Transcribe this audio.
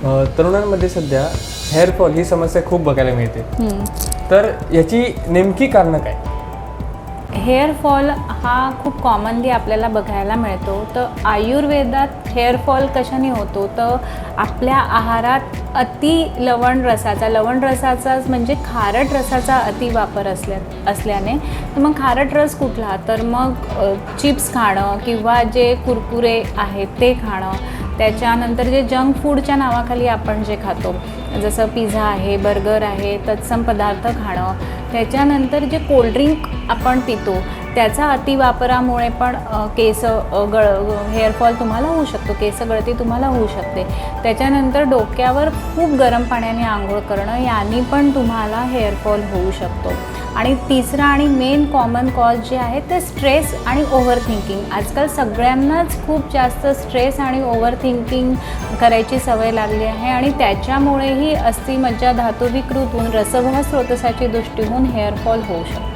तरुणांमध्ये सध्या हेअरफॉल ही समस्या खूप बघायला मिळते, तर याची नेमकी कारणं काय? हेअरफॉल हा खूप कॉमनली आपल्याला बघायला मिळतो. तर आयुर्वेदात हेअरफॉल कशाने होतो, तर आपल्या आहारात लवण रसाचाच म्हणजे खारट रसाचा अतिवापर असल्याने. तर मग खारट रस कुठला, तर मग चिप्स खाणं किंवा जे कुरकुरे आहेत ते खाणं, त्याच्यानंतर जे जंक फूडच्या नावाखाली आपण जे खातो, जसं पिझ्झा आहे, बर्गर आहे, तत्सम पदार्थ खाणं, त्याच्यानंतर जे कोल्ड्रिंक आपण पितो त्याचा अतिवापरामुळे पण हेअरफॉल तुम्हाला होऊ शकतो, केस गळती तुम्हाला होऊ शकते. त्याच्यानंतर डोक्यावर खूप गरम पाण्याने आंघोळ करणं, याने पण तुम्हाला हेअरफॉल होऊ शकतो. आणि तिसरा आणि मेन कॉमन कॉज जे आहे ते स्ट्रेस आणि ओव्हर थिंकिंग. आजकाल सगळ्यांनाच खूप जास्त स्ट्रेस आणि ओव्हर थिंकिंग करायची सवय लागली आहे आणि त्याच्यामुळेही अस्थिमज्जा धातू विकृत होऊन रसभास स्रोतसाची दृष्टी होऊन हेअरफॉल होऊ शकतो.